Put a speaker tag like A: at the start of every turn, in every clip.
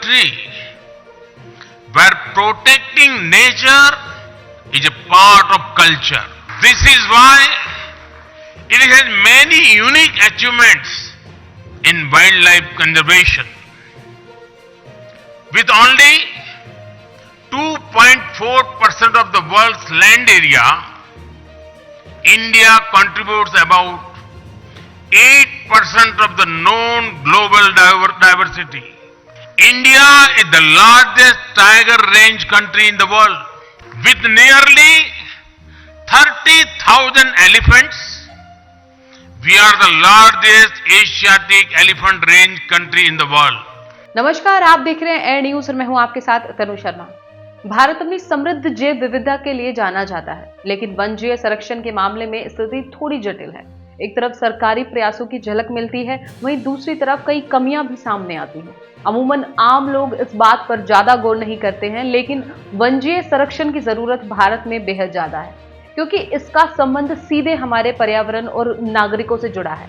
A: country where protecting nature is a part of culture. This is why it has many unique achievements in wildlife conservation. With only 2.4% of the world's land area, India contributes about 8% of the known global diversity. India is the largest tiger range country in the world with nearly 30,000 elephants. We are the largest Asiatic elephant range country in the world.
B: नमस्कार, आप देख रहे हैं air news और मैं हूं आपके साथ तनु शर्मा। भारत अपनी समृद्ध जैव विविधता के लिए जाना जाता है, लेकिन वन जीव संरक्षण के मामले में स्थिति थोड़ी जटिल है। एक तरफ सरकारी प्रयासों की झलक मिलती है, वहीं दूसरी तरफ कई कमियां भी सामने आती हैं। अमूमन आम लोग इस बात पर ज्यादा गौर नहीं करते हैं, लेकिन वन्यजीव संरक्षण की जरूरत भारत में बेहद ज्यादा है, क्योंकि इसका संबंध सीधे हमारे पर्यावरण और नागरिकों से जुड़ा है।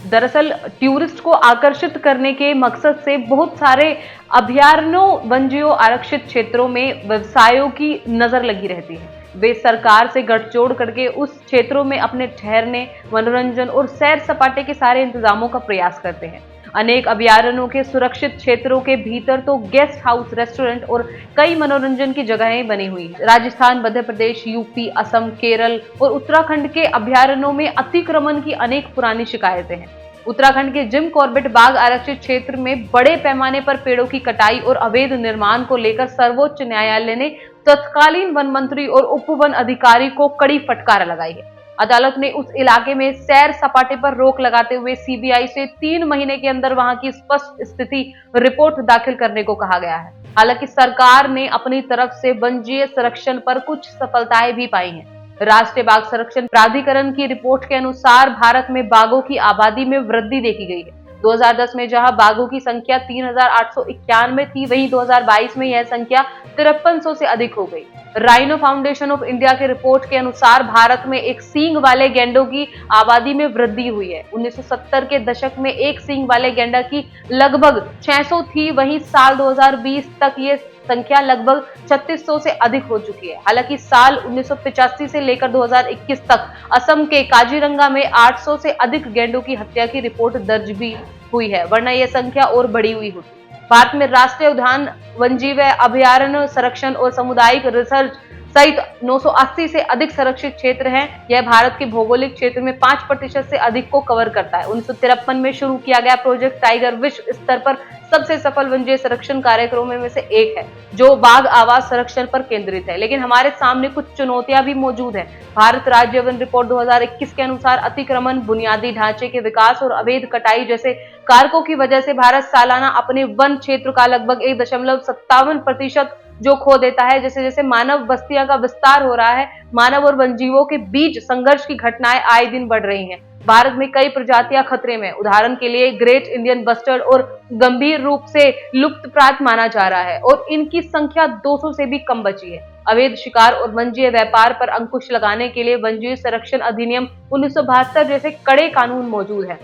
B: दरअसल टूरिस्ट को आकर्षित करने के मकसद से बहुत सारे अभयारण्यों, वन्यजीव आरक्षित क्षेत्रों में व्यवसायों की नजर लगी रहती है। वे सरकार से गठजोड़ करके उस क्षेत्रों में अपने ठहरने, मनोरंजन और सैर सपाटे के सारे इंतजामों का प्रयास करते हैं। अनेक अभयारण्यों के सुरक्षित क्षेत्रों के भीतर तो गेस्ट हाउस, रेस्टोरेंट और कई मनोरंजन की जगहें बनी हुई हैं। राजस्थान, मध्य प्रदेश, यूपी, असम, केरल और उत्तराखंड के अभयारण्यों में अतिक्रमण की अनेक पुरानी शिकायतें हैं। उत्तराखंड के जिम कॉर्बेट बाघ आरक्षित क्षेत्र में बड़े पैमाने पर पेड़ों की कटाई और अवैध निर्माण को लेकर सर्वोच्च न्यायालय ने तत्कालीन वन मंत्री और उप वन अधिकारी को कड़ी फटकार लगाई है। अदालत ने उस इलाके में सैर सपाटे पर रोक लगाते हुए सीबीआई से 3 महीने के अंदर वहां की स्पष्ट स्थिति रिपोर्ट दाखिल करने को कहा गया है। हालांकि सरकार ने अपनी तरफ से वन्यजीव संरक्षण पर कुछ सफलताएं भी पाई हैं। राष्ट्रीय बाघ संरक्षण प्राधिकरण की रिपोर्ट के अनुसार भारत में बाघों की आबादी में वृद्धि देखी गई है। 2010 में जहां बाघों की संख्या 3,891 थी, वहीं 2022 में यह संख्या 5300 से अधिक हो गई। राइनो फाउंडेशन ऑफ इंडिया की रिपोर्ट के अनुसार भारत में एक सींग वाले गैंडों की आबादी में वृद्धि हुई है। 1970 के दशक में एक सींग वाले गैंडा की लगभग 600 थी, वहीं साल 2020 तक ये संख्या लगभग 3600 से अधिक हो चुकी है। हालांकि साल 1985 से लेकर 2021 तक असम के काजीरंगा में 800 से अधिक गैंडों की हत्या की रिपोर्ट दर्ज भी हुई है, वरना यह संख्या और बढ़ी हुई होती। भारत में राष्ट्रीय उद्यान, वन्यजीव अभयारण्य संरक्षण और सामुदायिक रिसर्च सहित 980 से अधिक संरक्षित क्षेत्र हैं। यह भारत के भौगोलिक क्षेत्र में 5% से अधिक को कवर करता है। 1953 में शुरू किया गया प्रोजेक्ट टाइगर विश्व स्तर पर सबसे सफल वन्यजीव संरक्षण कार्यक्रमों में से एक है, जो बाघ आवास संरक्षण पर केंद्रित है। लेकिन हमारे सामने कुछ चुनौतियां भी मौजूद हैं। भारत राज्य वन रिपोर्ट 2021 के अनुसार अतिक्रमण, बुनियादी ढांचे के विकास और अवैध कटाई जैसे कारकों की वजह से भारत सालाना अपने वन क्षेत्र का लगभग 1.57% जो खो देता है। जैसे जैसे मानव बस्तियों का विस्तार हो रहा है, मानव और वन्यजीवों के बीच संघर्ष की घटनाएं आए दिन बढ़ रही हैं। भारत में कई प्रजातियां खतरे में, उदाहरण के लिए ग्रेट इंडियन बस्टर्ड और गंभीर रूप से लुप्तप्राय माना जा रहा है और इनकी संख्या 200 से भी कम बची है। अवैध शिकार और वन्यजीव व्यापार पर अंकुश लगाने के लिए वन्यजीव संरक्षण अधिनियम 1972 जैसे कड़े कानून मौजूद हैं,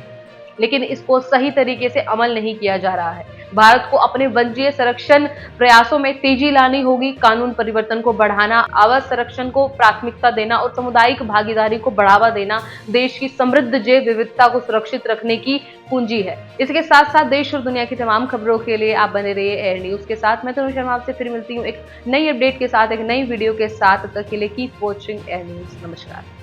B: लेकिन इसको सही तरीके से अमल नहीं किया जा रहा है। भारत को अपने वन्यजीव संरक्षण प्रयासों में तेजी लानी होगी। कानून परिवर्तन को बढ़ाना, आवास संरक्षण को प्राथमिकता देना और सामुदायिक भागीदारी को बढ़ावा देना देश की समृद्ध जैव विविधता को सुरक्षित रखने की पूंजी है। इसके साथ साथ देश और दुनिया की तमाम खबरों के लिए आप बने रहिए एयर न्यूज के साथ। मैं तनु शर्मा आपसे फिर मिलती हूँ एक नई अपडेट के साथ, एक नई वीडियो के साथ। तब तक के लिए कीप वॉचिंग एयर न्यूज। नमस्कार।